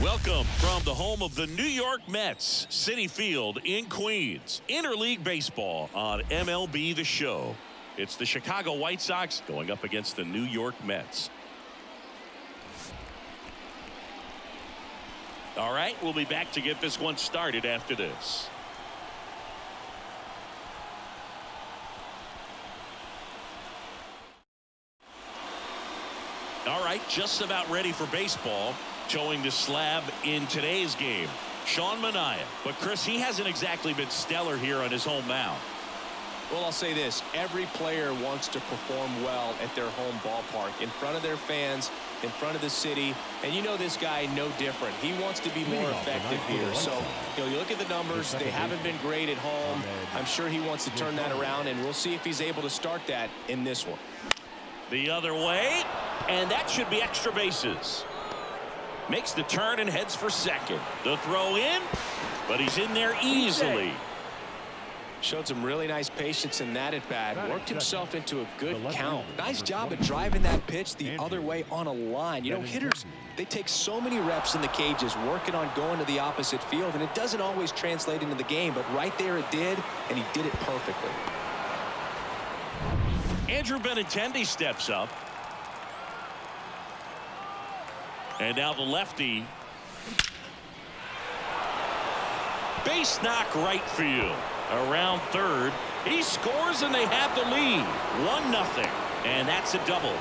Welcome from the home of the New York Mets, Citi Field in Queens. Interleague baseball on MLB The Show. It's the Chicago White Sox going up against the New York Mets. All right, we'll be back to get this one started after this. All right, just about ready for baseball. Showing the slab in today's game, Sean Manaea. But Chris, he hasn't exactly been stellar here on his home mound. Well, I'll say this. Every player wants to perform well at their home ballpark, in front of their fans, in front of the city. And you know this guy no different. He wants to be more effective here. So, you look at the numbers. They haven't been great at home. I'm sure he wants to turn that around, and we'll see if he's able to start that in this one. The other way, and that should be extra bases. Makes the turn and heads for second. The throw in, but he's in there easily. Showed some really nice patience in that at bat. Worked himself into a good count. Nice job of driving that pitch the other way on a line. Hitters, they take so many reps in the cages working on going to the opposite field, and it doesn't always translate into the game, but right there it did, and he did it perfectly. Andrew Benintendi steps up. And now the lefty. Base knock right field. Around third. He scores and they have the lead. 1-0. And that's a double.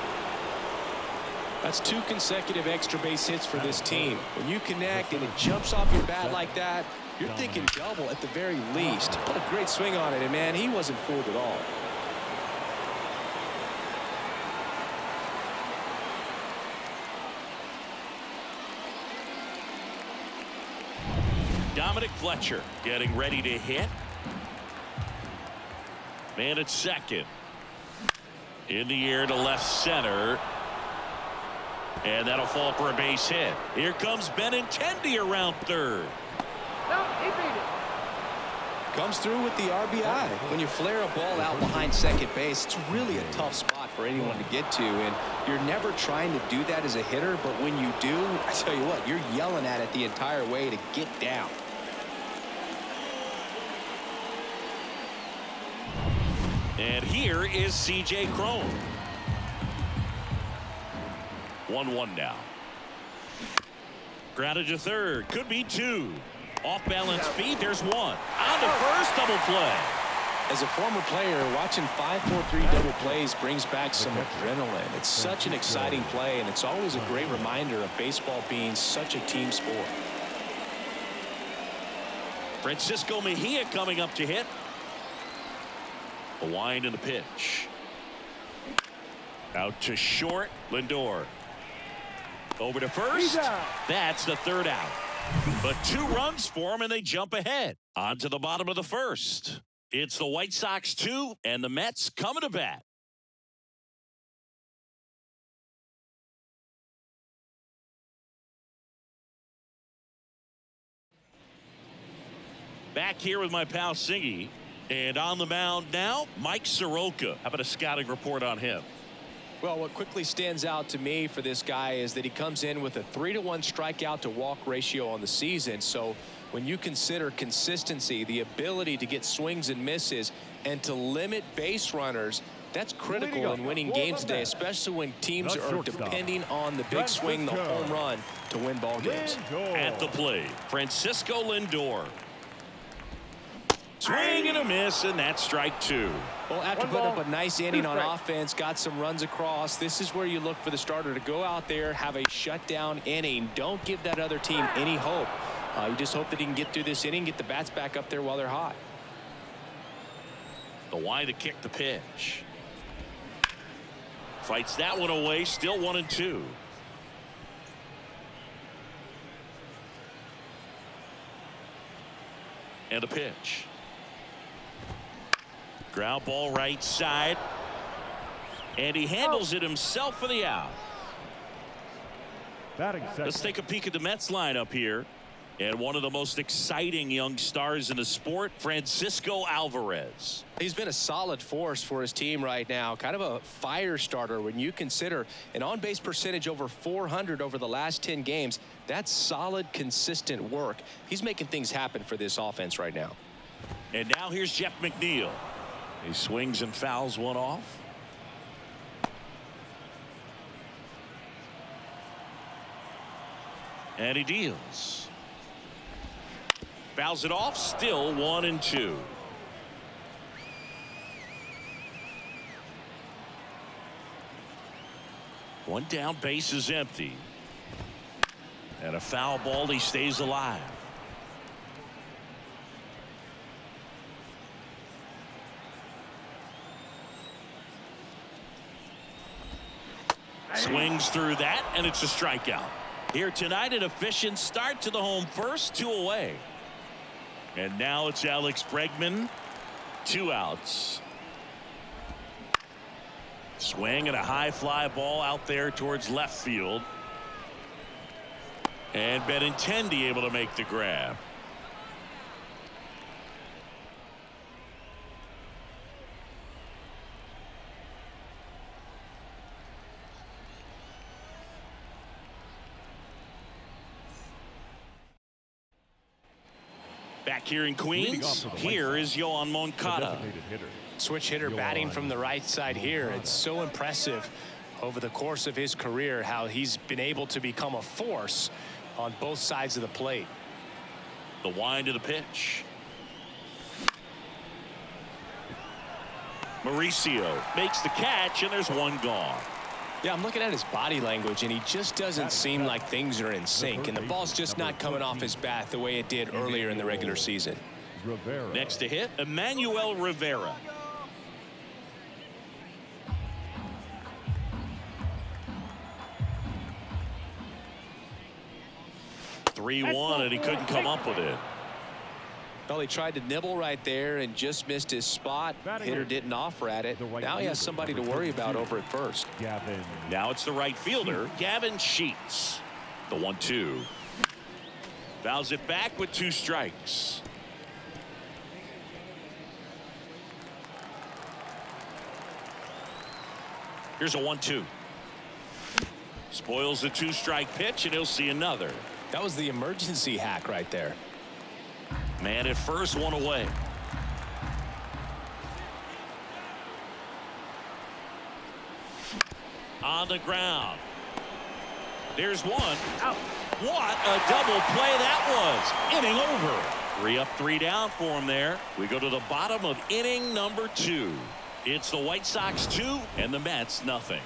That's 2 consecutive extra base hits for this team. When you connect and it jumps off your bat like that, you're thinking double at the very least. Put a great swing on it, and man, he wasn't fooled at all. Dominic Fletcher getting ready to hit. Man at second. In the air to left center. And that'll fall for a base hit. Here comes Benintendi around third. No, he beat it. Comes through with the RBI. When you flare a ball out behind second base, it's really a tough spot for anyone to get to, and you're never trying to do that as a hitter, but when you do, I tell you what, you're yelling at it the entire way to get down. And here is C.J. Cron. 1-1 now. Grounded to third. Could be 2. Off balance feet. There's 1. On to first. Double play. As a former player, watching 5-4-3 double plays brings back some adrenaline. It's such an exciting play, and it's always a great reminder of baseball being such a team sport. Francisco Mejia coming up to hit. A wind in the pitch. Out to short. Lindor. Over to first. That's the third out. But 2 runs for him, and they jump ahead. On to the bottom of the first. It's the White Sox 2 and the Mets coming to bat. Back here with my pal Singy. And on the mound now, Mike Soroka. How about a scouting report on him? Well, what quickly stands out to me for this guy is that he comes in with a 3-to-1 strikeout to walk ratio on the season. So when you consider consistency, the ability to get swings and misses, and to limit base runners, that's critical in winning games today, especially when teams are depending on the big swing, the home run, to win ball games. At the plate, Francisco Lindor. Swing and a miss, and that's strike 2. Well, after putting up a nice inning on offense, got some runs across, this is where you look for the starter to go out there, have a shutdown inning. Don't give that other team any hope. You just hope that he can get through this inning, get the bats back up there while they're hot. The wind to kick the pitch. Fights that one away, still 1-2. And a pitch. Ground ball right side. And he handles it himself for the out. Let's take a peek at the Mets lineup here. And one of the most exciting young stars in the sport, Francisco Alvarez. He's been a solid force for his team right now. Kind of a fire starter when you consider an on-base percentage over 400 over the last 10 games. That's solid, consistent work. He's making things happen for this offense right now. And now here's Jeff McNeil. He swings and fouls one off. And he deals. Fouls it off, still 1-2. One down, base is empty. And a foul ball, he stays alive. Swings through that, and it's a strikeout. Here tonight, an efficient start to the home first, 2 away. And now it's Alex Bregman. 2 outs. Swing and a high fly ball out there towards left field. And Benintendi able to make the grab. Back here in Queens, here is Yoan Moncada. Switch hitter batting from the right side here. It's so impressive over the course of his career how he's been able to become a force on both sides of the plate. The wind of the pitch. Mauricio makes the catch, and there's one gone. Yeah, I'm looking at his body language, and he just doesn't seem like things are in sync, and the ball's just not coming off his bat the way it did earlier in the regular season. Next to hit, Emmanuel Rivera. (3-1), and he couldn't come up with it. Well, he tried to nibble right there and just missed his spot. Hitter didn't offer at it. Now he has somebody to worry about over at first. Now it's the right fielder, Gavin Sheets. The 1-2. Fouls it back with 2 strikes. Here's a 1-2. Spoils the 2-strike pitch, and he'll see another. That was the emergency hack right there. Man at first, 1 away. On the ground. There's one. Out. What a double play that was. Inning over. 3 up, 3 down for him there. We go to the bottom of inning number 2. It's the White Sox 2 and the Mets nothing.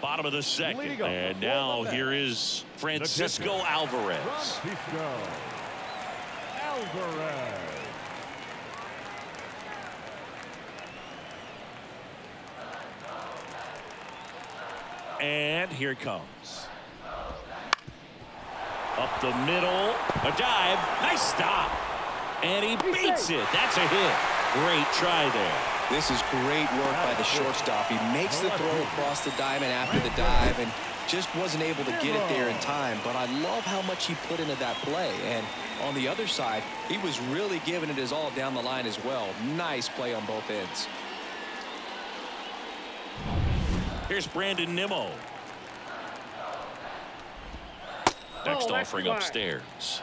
Bottom of the second, and now here is Francisco Alvarez. And here it comes. Up the middle, a dive, nice stop, and he beats it. That's a hit. Great try there. This is great work by the shortstop. He makes the throw across the diamond after the dive and just wasn't able to get it there in time. But I love how much he put into that play. And on the other side, he was really giving it his all down the line as well. Nice play on both ends. Here's Brandon Nimmo. Next offering upstairs.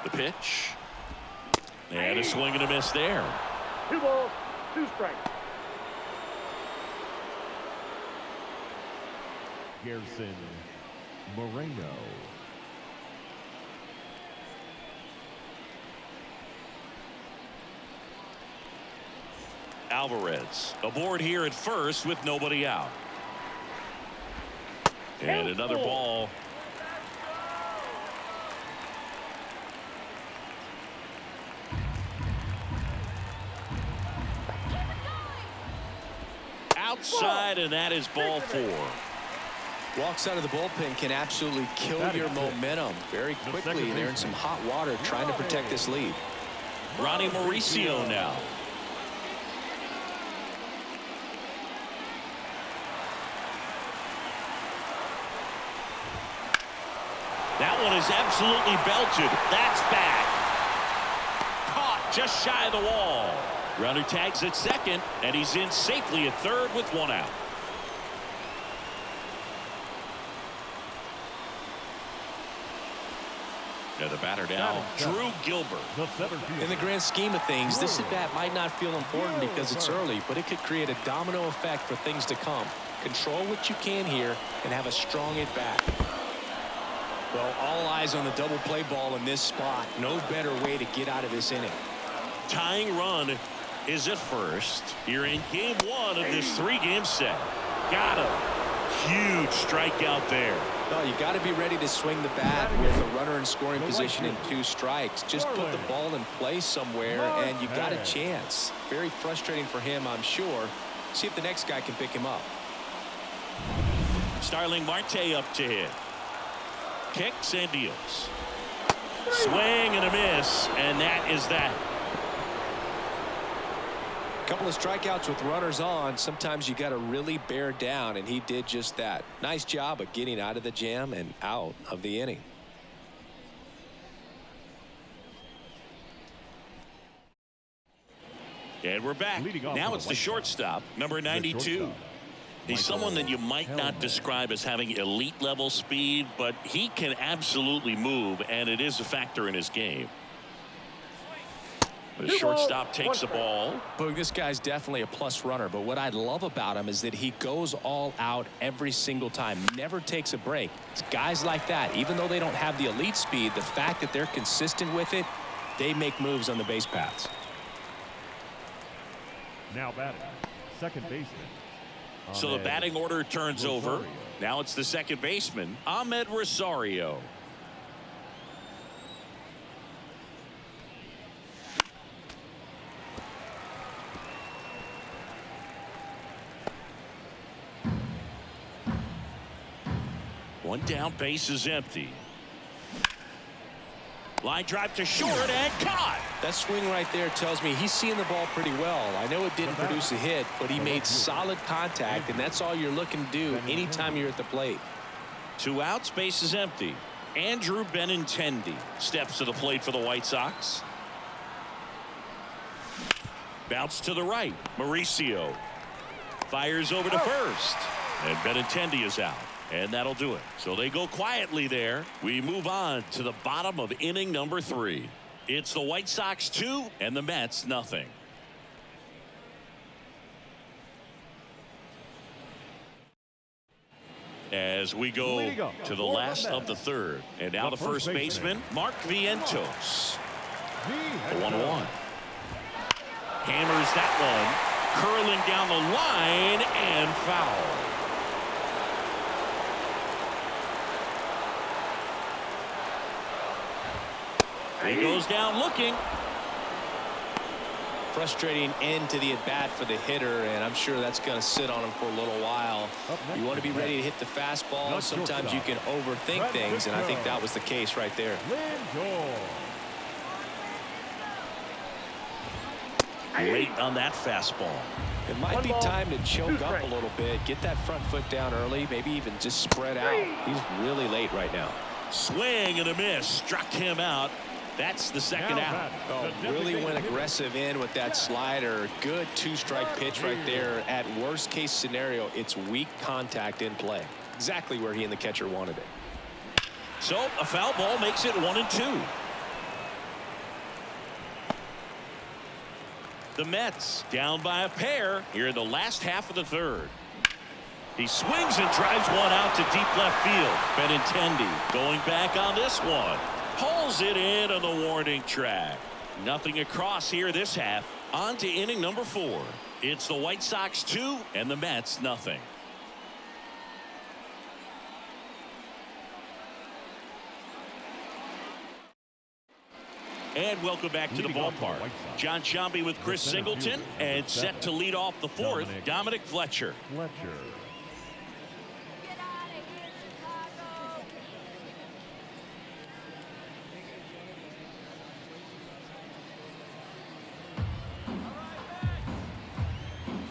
The pitch. And a swing and a miss there. 2 balls, 2 strikes. Gerson Moreno. Alvarez aboard here at first with nobody out. And another ball. outside, and that is ball 4. Walks out of the bullpen can absolutely kill your momentum very quickly. They're in some hot water trying to protect this lead. Ronnie Mauricio now. That one is absolutely belted. That's back. Caught just shy of the wall. Runner tags at second, and he's in safely at third with 1 out. Now the batter now, Drew Gilbert. In the grand scheme of things, this at bat might not feel important because it's early, but it could create a domino effect for things to come. Control what you can here and have a strong at bat. Well, all eyes on the double play ball in this spot. No better way to get out of this inning. Tying run is at first. You're in game 1 of this 3-game set. Got him. Huge strikeout there. Well, you got to be ready to swing the bat with a runner in scoring position and 2 strikes. Just put the ball in place somewhere and you got a chance. Very frustrating for him, I'm sure. See if the next guy can pick him up. Starling Marte up to hit. Kicks and deals. Swing and a miss, and that is that. Couple of strikeouts with runners on. Sometimes you got to really bear down, and he did just that. Nice job of getting out of the jam and out of the inning. And we're back. Now it's the shortstop, number 92. He's someone that you might not describe as having elite level speed, but he can absolutely move, and it is a factor in his game. The shortstop takes the ball. Boog, this guy's definitely a plus runner, but what I love about him is that he goes all out every single time, never takes a break. It's guys like that, even though they don't have the elite speed, the fact that they're consistent with it, they make moves on the base paths. Now batting, second baseman. So the batting order turns over. Now it's the second baseman, Ahmed Rosario. One down, base is empty. Line drive to short and caught. That swing right there tells me he's seeing the ball pretty well. I know it didn't produce a hit, but he made solid contact, and that's all you're looking to do anytime you're at the plate. 2 outs, base is empty. Andrew Benintendi steps to the plate for the White Sox. Bounce to the right. Mauricio fires over to first, and Benintendi is out. And that'll do it. So they go quietly there. We move on to the bottom of inning number 3. It's the White Sox 2 and the Mets nothing. As we go to the last of the 3rd. And now the first baseman, Mark Vientos. The 1-1. Hammers that one. Curling down the line and foul. He goes down looking. Frustrating end to the at-bat for the hitter, and I'm sure that's going to sit on him for a little while. You want to be ready to hit the fastball. Sometimes you can overthink things, and I think that was the case right there. Late on that fastball. It might be time to choke up a little bit, get that front foot down early, maybe even just spread out. He's really late right now. Swing and a miss, struck him out. That's the second out. Oh, really went aggressive in with that slider. Good 2-strike pitch right there. At worst case scenario, it's weak contact in play. Exactly where he and the catcher wanted it. So a foul ball makes it 1-2. The Mets down by a pair here in the last half of the 3rd. He swings and drives one out to deep left field. Benintendi going back on this one. Pulls it in on the warning track. Nothing across here this half. On to inning number 4. It's the White Sox 2 and the Mets nothing. And welcome back to the ballpark. John Shambi with Chris Singleton, and set to lead off the fourth, Dominic Fletcher.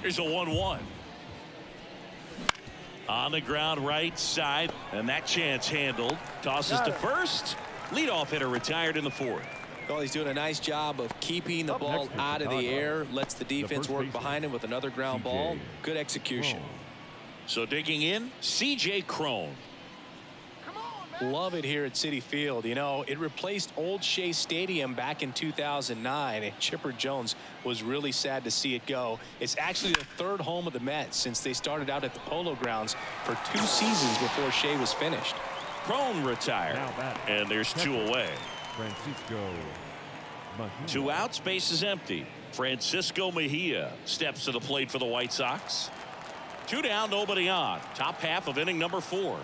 Here's a 1-1. On the ground right side, and that chance handled. Tosses to first. Leadoff hitter retired in the fourth. Well, he's doing a nice job of keeping the ball out of the air. Lets the defense work behind him with another ground ball. Good execution. So digging in, C.J. Cron. Love it here at Citi Field. You know, it replaced Old Shea Stadium back in 2009, and Chipper Jones was really sad to see it go. It's actually the third home of the Mets since they started out at the Polo Grounds for 2 seasons before Shea was finished. Cron retired, and there's 2 away. Francisco Mejia. 2 outs, base is empty. Francisco Mejia steps to the plate for the White Sox. 2 down, nobody on. Top half of inning number 4.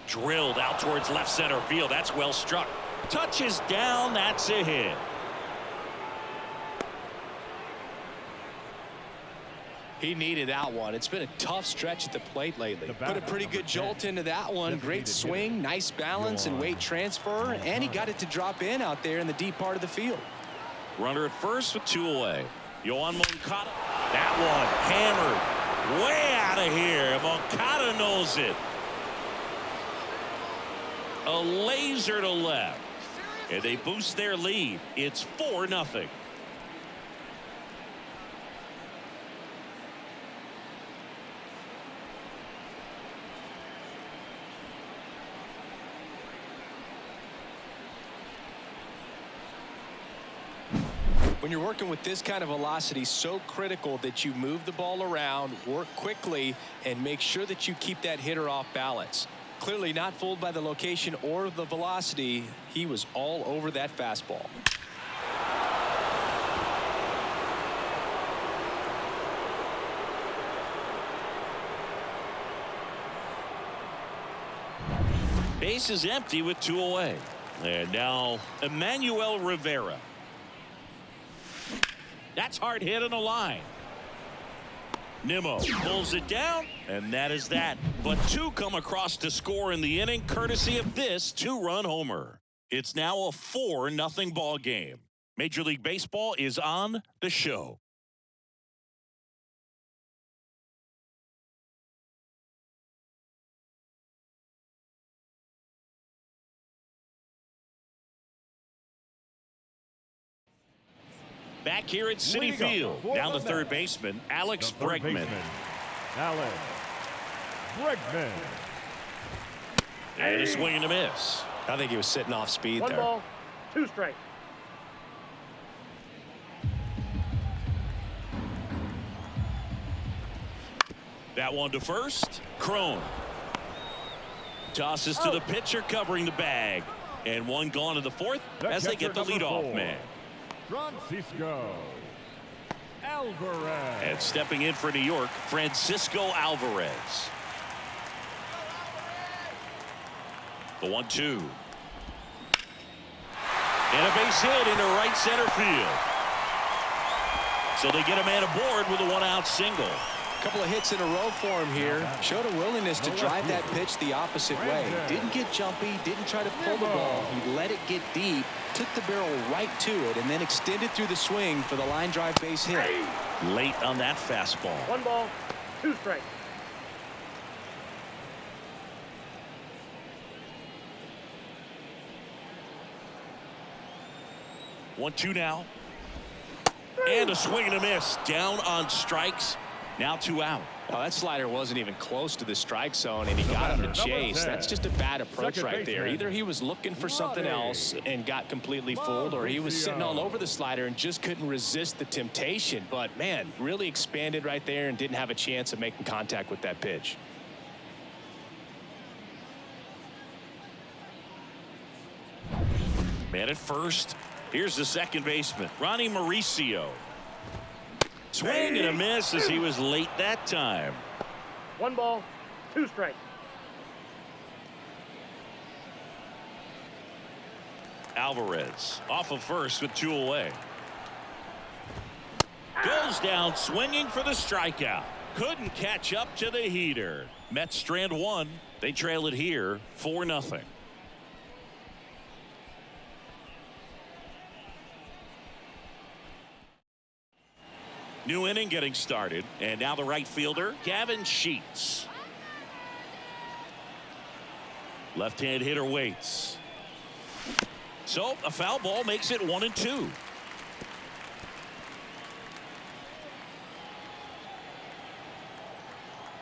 Drilled out towards left center field. That's well struck. Touches down. That's a hit. He needed that one. It's been a tough stretch at the plate lately. Put a pretty good jolt into that one. Great swing, nice balance and weight transfer, and he got it to drop in out there in the deep part of the field. Runner at first with 2 away. Yohan Moncada. That one hammered way out of here. Moncada knows it. A laser to left, and they boost their lead. It's 4-0. When you're working with this kind of velocity, so critical that you move the ball around, work quickly, and make sure that you keep that hitter off balance. Clearly not fooled by the location or the velocity. He was all over that fastball. Base is empty with 2 away. And now Emmanuel Rivera. That's hard hit on the line. Nimmo pulls it down, and that is that. But 2 come across to score in the inning, courtesy of this 2-run homer. It's now a 4-0 ball game. Major League Baseball is on the show. Back here at Citi Field, down the third baseman, Alex Bregman. Alex Bregman. And a swing and a miss. I think he was sitting off speed 1 there. ball, 2 strikes. That one to first. Cron tosses to the pitcher covering the bag. And 1 gone to the fourth as they get the leadoff man. Francisco Alvarez. And stepping in for New York, Francisco Alvarez. The 1-2. And a base hit into right center field. So they get a man aboard with a 1-out single. Couple of hits in a row for him here. Showed a willingness to drive that pitch the opposite way. Didn't get jumpy, didn't try to pull the ball. He let it get deep, took the barrel right to it, and then extended through the swing for the line drive base hit. Late on that fastball. 1 ball, 2 strikes. One, 2 now. And a swing and a miss. Down on strikes. Now 2 out. Well, that slider wasn't even close to the strike zone, and he got him to chase. That's just a bad approach right there. Either he was looking for something else and got completely fooled, or he was sitting all over the slider and just couldn't resist the temptation. But, man, really expanded right there and didn't have a chance of making contact with that pitch. Man at first. Here's the second baseman, Ronnie Mauricio. Swing and a miss as he was late that time. 1 ball, 2 strikes. Alvarez off of first with 2 away. Goes down swinging for the strikeout. Couldn't catch up to the heater. Mets strand 1. They trail it here 4-0. New inning getting started, and now the right fielder, Gavin Sheets. Left-hand hitter waits. So a foul ball makes it 1-2.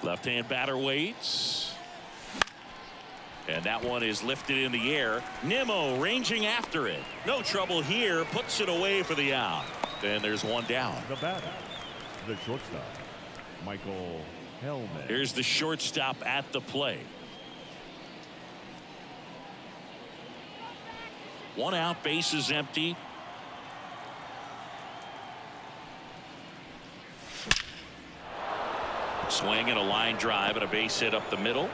Left-hand batter waits. And that one is lifted in the air. Nimmo ranging after it. No trouble here. Puts it away for the out. Then there's one down. The batter, the shortstop, Michael Hellman. Here's the shortstop at the plate. 1 out, base is empty. Swing and a line drive and a base hit up the middle.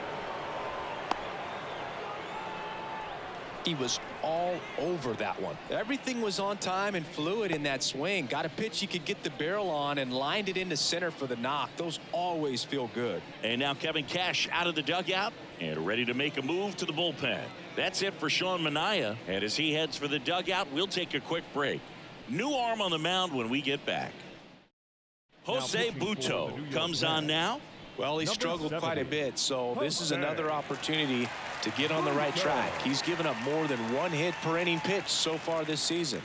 He was all over that one. Everything was on time and fluid in that swing. Got a pitch he could get the barrel on and lined it into center for the knock. Those always feel good. And now Kevin Cash out of the dugout and ready to make a move to the bullpen. That's it for Sean Manaea. And as he heads for the dugout, we'll take a quick break. New arm on the mound when we get back. Jose Butto comes on now. Well, he struggled quite a bit, so this is another opportunity to get on the right track. He's given up more than 1 hit per inning pitch so far this season.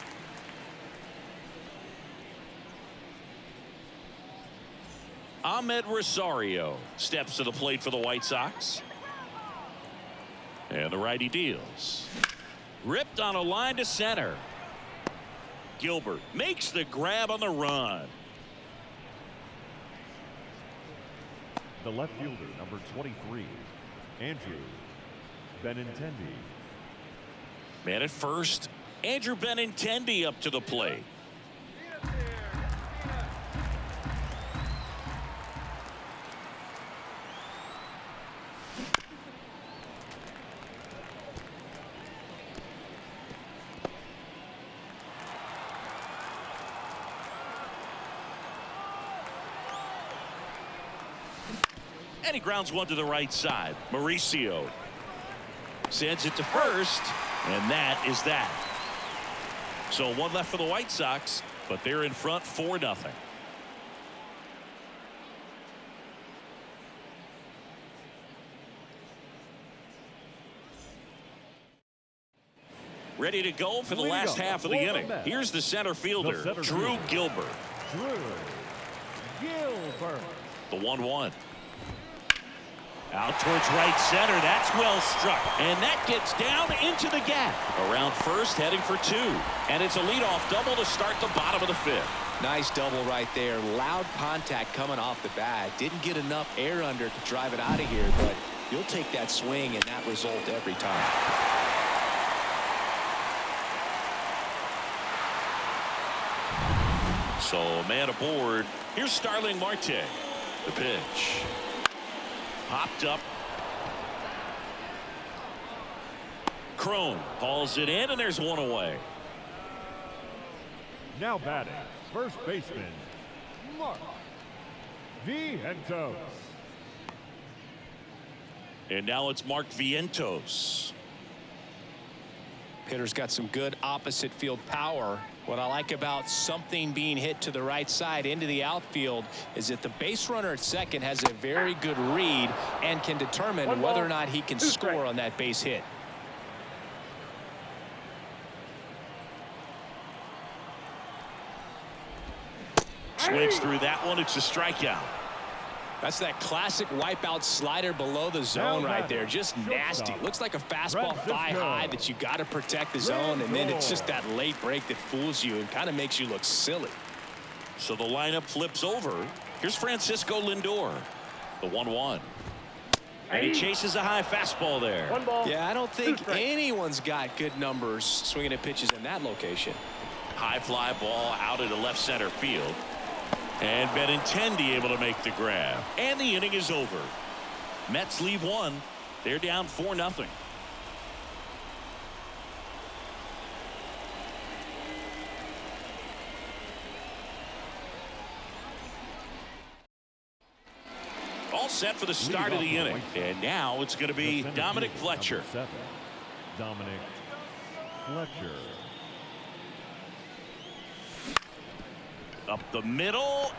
Ahmed Rosario steps to the plate for the White Sox. And the righty deals. Ripped on a line to center. Gilbert makes the grab on the run. The left fielder, number 23, Andrew Benintendi. Man at first, Andrew Benintendi up to the plate. And he grounds one to the right side. Mauricio sends it to first, and that is that. So 1 left for the White Sox, but they're in front 4-0. Ready to go for the last half of the inning. Here's the center fielder, Drew Gilbert. Drew Gilbert. The 1-1. Out towards right center. That's well struck. And that gets down into the gap. Around first, heading for 2. And it's a leadoff double to start the bottom of the 5th. Nice double right there. Loud contact coming off the bat. Didn't get enough air under to drive it out of here, but you'll take that swing and that result every time. So man aboard. Here's Starling Marte. The pitch. Popped up. Crone hauls it in, and there's 1 away. Now batting, first baseman, Mark Vientos. And now it's Mark Vientos. Hitter's got some good opposite field power. What I like about something being hit to the right side into the outfield is that the base runner at second has a very good read and can determine whether or not he can score on that base hit. Swings through that one. It's a strikeout. That's that classic wipeout slider below the zone right there. Just nasty. Looks like a fastball thigh high that you got to protect the zone, and then it's just that late break that fools you and kind of makes you look silly. So the lineup flips over. Here's Francisco Lindor, the 1-1. And he chases a high fastball there. 1 ball. Yeah, I don't think anyone's got good numbers swinging at pitches in that location. High fly ball out into left center field. And Benintendi able to make the grab. And the inning is over. Mets leave 1. They're down 4-0. all set for the start of the inning. And now it's going to be Dominic Fletcher. Dominic Fletcher. Up the middle.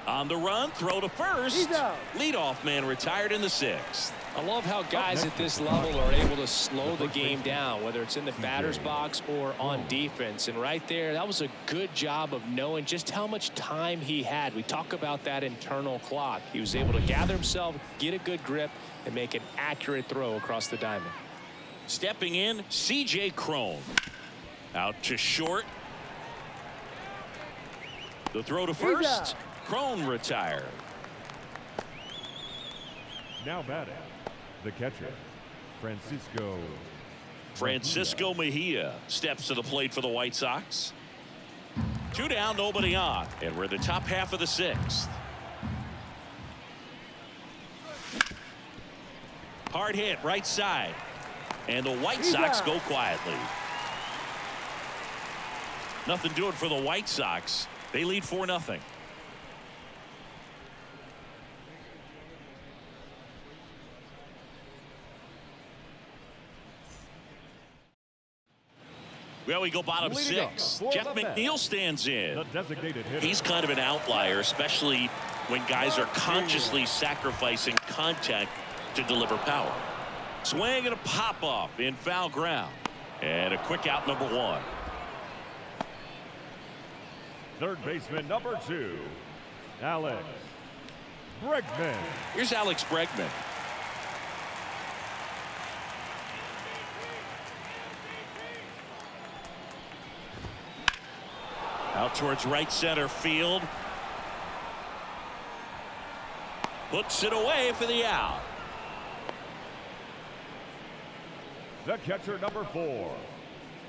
On the run, throw to first. Leadoff man retired in the 6th. I love how guys at this level are able to slow the game down, whether it's in the batter's box or on defense. And right there, that was a good job of knowing just how much time he had. We talk about that internal clock. He was able to gather himself, get a good grip, and make an accurate throw across the diamond. Stepping in, C.J. Cron. Out to short. The throw to first. Cron retired. Now batting, the catcher, Francisco Mejia steps to the plate for the White Sox. 2 down, nobody on, and we're in the top half of the 6th. Hard hit right side, and the White Sox go quietly. Nothing doing for the White Sox. They lead 4-0. Well, we go bottom 6. Jeff McNeil stands in. The designated hitter. He's kind of an outlier, especially when guys are consciously sacrificing contact to deliver power. Swing and a pop up in foul ground. And a quick out, number 1. Third baseman, number 2, Alex Bregman. Here's Alex Bregman. Out towards right center field. Puts it away for the out. The catcher, number 4,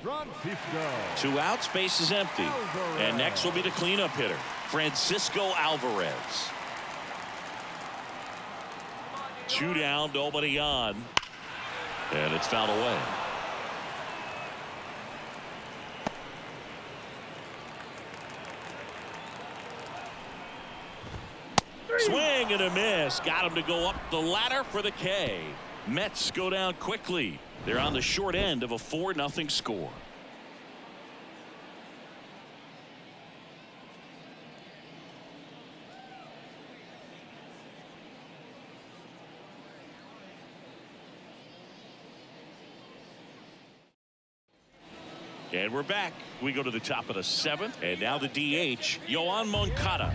Francisco. 2 outs, base is empty. Alvarez. And next will be the cleanup hitter, Francisco Alvarez. 2 down, nobody on. And it's fouled away. Swing and a miss. Got him to go up the ladder for the K. Mets go down quickly. They're on the short end of a 4-0 score. And we're back. We go to the top of the 7th. And now the DH, Yoan Moncada.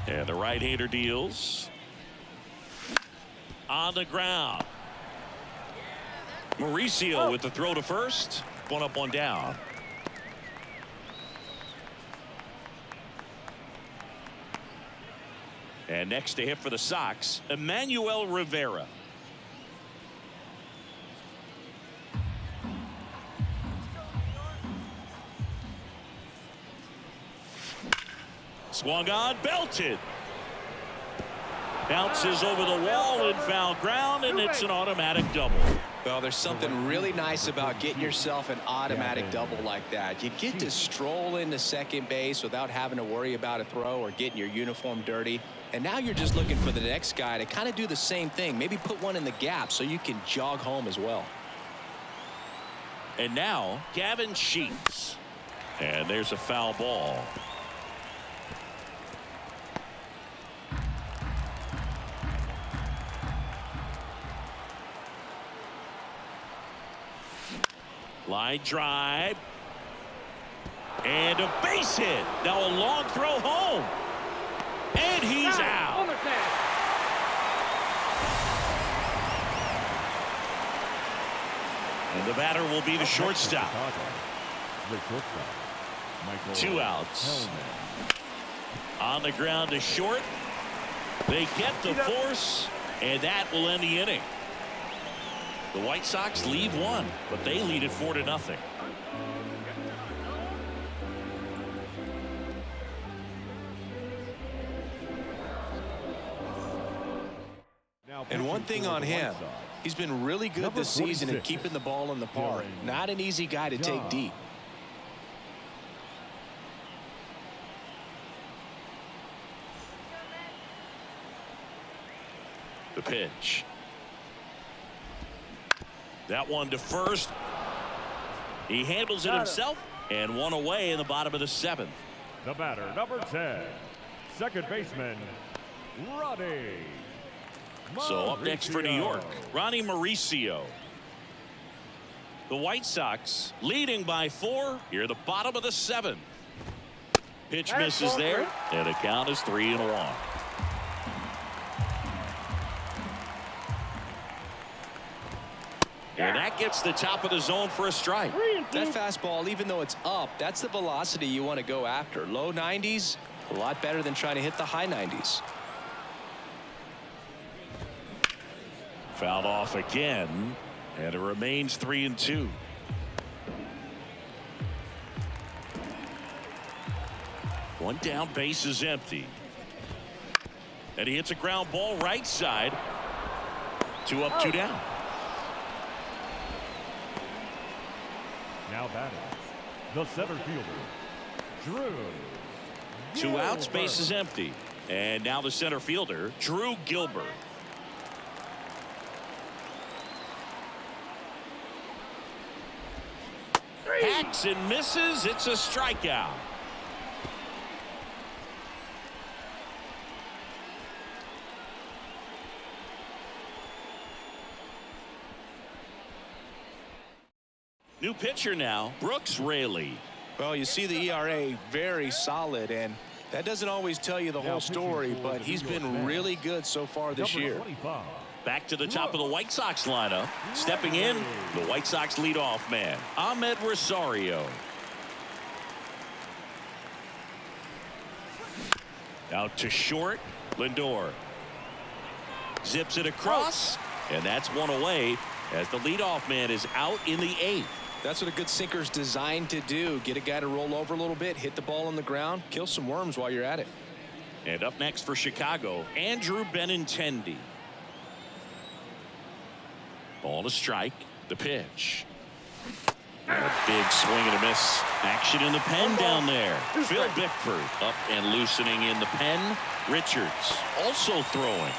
And the right-hander deals. On the ground. Mauricio with the throw to first. 1 up, 1 down. And next to hit for the Sox, Emmanuel Rivera. Swung on, belted. Bounces over the wall in foul ground, and it's an automatic double. Well, there's something really nice about getting yourself an automatic double like that. You get to stroll into second base without having to worry about a throw or getting your uniform dirty. And now you're just looking for the next guy to kind of do the same thing. Maybe put one in the gap so you can jog home as well. And now, Gavin Sheets. And there's a foul ball. Line drive. And a base hit. Now a long throw home. And he's out. And the batter will be the shortstop. 2 outs. On the ground to short. They get the force, and that will end the inning. The White Sox lead 1, but they lead it 4-0. And one thing on him, he's been really good this season at keeping the ball in the park. Not an easy guy to take deep. The pitch. That one to first. He handles it himself, and one away in the bottom of the 7th. The batter, number 10, second baseman, Ronnie. So up next for New York, Ronnie Mauricio. The White Sox leading by 4 here at the bottom of the 7th. Pitch misses there, and the count is 3-1. And that gets the top of the zone for a strike. That fastball, even though it's up, that's the velocity you want to go after. Low 90s, a lot better than trying to hit the high 90s. Fouled off again, and it remains 3-2. One down, base is empty. And he hits a ground ball right side. 2 up, 2 down. Now batting, the center fielder, Drew. 2 outs, base is empty. And now the center fielder, Drew Gilbert. Hacks and misses. It's a strikeout. New pitcher now, Brooks Raley. Well, you see the ERA very solid, and that doesn't always tell you the whole story, but he's been really good so far this year. Back to the top of the White Sox lineup. Stepping in, the White Sox leadoff man, Ahmed Rosario. Out to short, Lindor. Zips it across, and that's one away as the leadoff man is out in the 8th. That's what a good sinker's designed to do. Get a guy to roll over a little bit, hit the ball on the ground, kill some worms while you're at it. And up next for Chicago, Andrew Benintendi. Ball to strike. The pitch. And a big swing and a miss. Action in the pen down there. Phil Bickford up and loosening in the pen. Richards also throwing.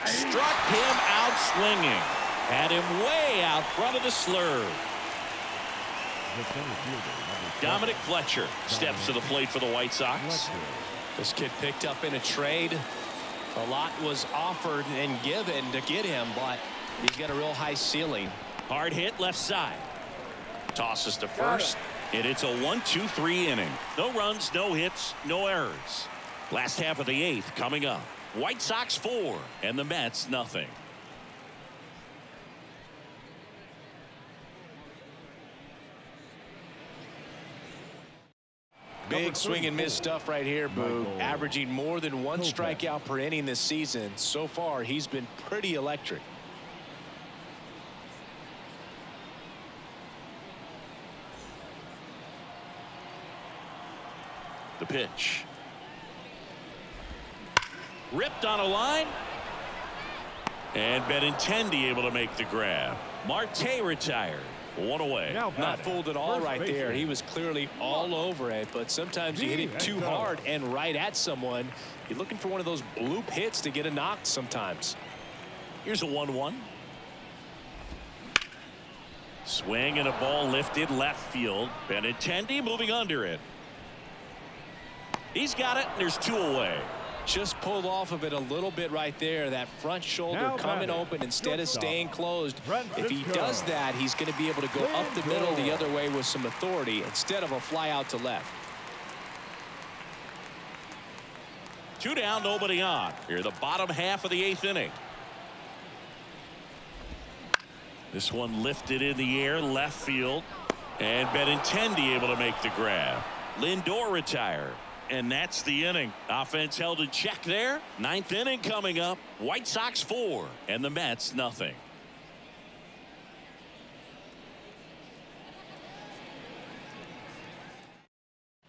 Struck him out swinging. Had him way out front of the slurve. Dominic Fletcher steps to the plate for the White Sox. This kid picked up in a trade. A lot was offered and given to get him, but he's got a real high ceiling. Hard hit left side. Tosses to first. And it's a 1-2-3 inning. No runs, no hits, no errors. Last half of the 8th coming up. White Sox 4 and the Mets nothing. Big swing and miss stuff right here, Boog. Averaging more than 1 strikeout per inning this season. So far, he's been pretty electric. The pitch. Ripped on a line. And Benintendi able to make the grab. Marte retired. 1 away. Not fooled at all right there. He was clearly all over it, but sometimes you hit it too hard and right at someone. You're looking for one of those bloop hits to get a knock sometimes. Here's a 1-1. Swing and a ball lifted left field. Benintendi moving under it. He's got it, and there's 2 away. Just pulled off of it a little bit right there. That front shoulder coming open instead of staying closed. If he does that, he's going to be able to go up the middle the other way with some authority instead of a fly out to left. 2 down, nobody on. Here, the bottom half of the 8th inning. This one lifted in the air, left field. And Benintendi able to make the grab. Lindor retired. And that's the inning. Offense held in check there. 9th inning coming up. White Sox 4 and the Mets nothing.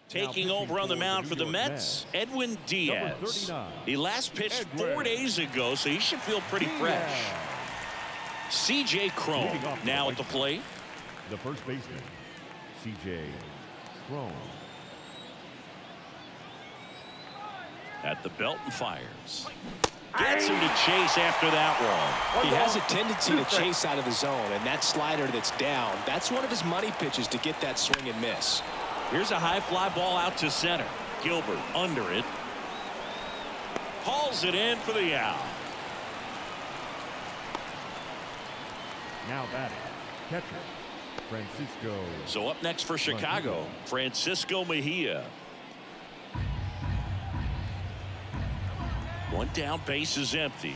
Taking over on the mound for the Mets, Edwin Diaz. He last pitched 4 days ago, so he should feel pretty fresh. C.J. Cron now at the plate. The first baseman, C.J. Cron. At the belt and fires. Gets him to chase after that one. He has a tendency to chase out of the zone, and that slider that's down, that's one of his money pitches to get that swing and miss. Here's a high fly ball out to center. Gilbert under it. Hauls it in for the out. Now batting, catcher, Francisco. So up next for Chicago, Francisco Mejia. One down, base is empty.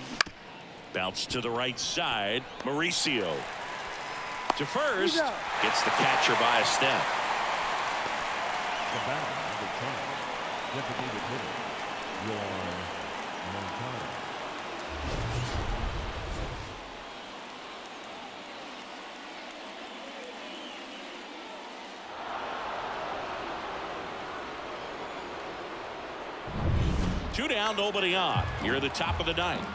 Bounce to the right side. Mauricio to first. Gets the catcher by a step. The batter, number 10, designated hitter, Yohan Moncada. Two down, nobody on. Here at the top of the ninth.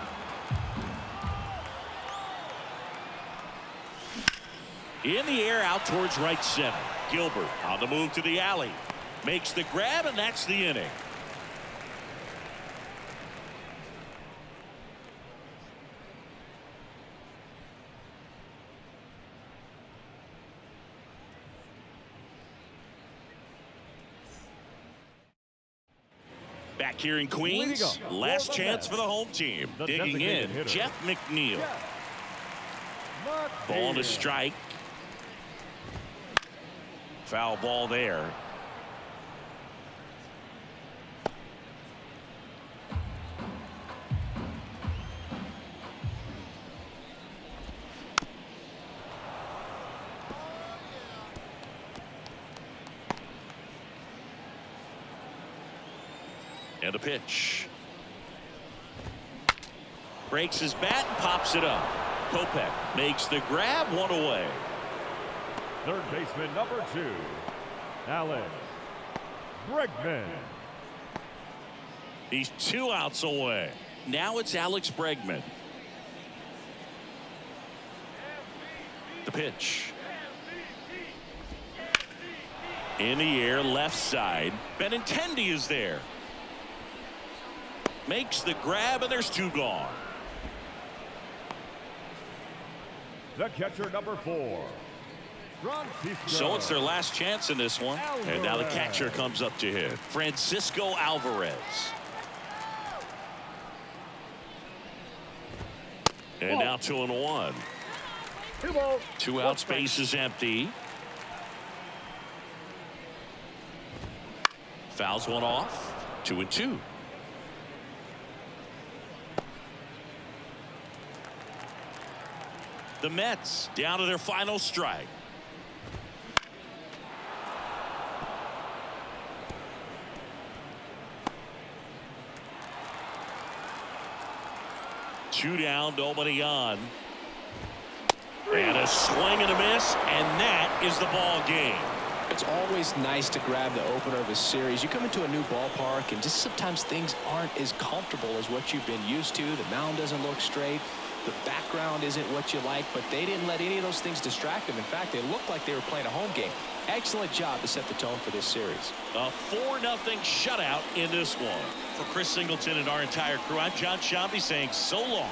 In the air, out towards right center. Gilbert on the move to the alley. Makes the grab, and that's the inning. Back here in Queens, last chance for the home team. Digging in, Jeff McNeil. Ball to strike. Foul ball there. And a pitch. Breaks his bat and pops it up. Kopech makes the grab, one away. Third baseman number 2, Alex Bregman. He's 2 outs away. Now it's Alex Bregman. The pitch. In the air, left side. Benintendi is there. Makes the grab, and there's 2 gone. The catcher number 4, Francisco. So it's their last chance in this one. Alvarez. And now the catcher comes up to hit. Francisco Alvarez. And now 2-1. 2 balls. 2 outs, base is empty. Fouls one off. 2-2. The Mets down to their final strike. Two down, nobody on. And a swing and a miss, and that is the ball game. It's always nice to grab the opener of a series. You come into a new ballpark, and just sometimes things aren't as comfortable as what you've been used to. The mound doesn't look straight. The background isn't what you like, but they didn't let any of those things distract them. In fact, they looked like they were playing a home game. Excellent job to set the tone for this series. A 4-0 shutout in this one. For Chris Singleton and our entire crew, I'm John Shambi saying so long.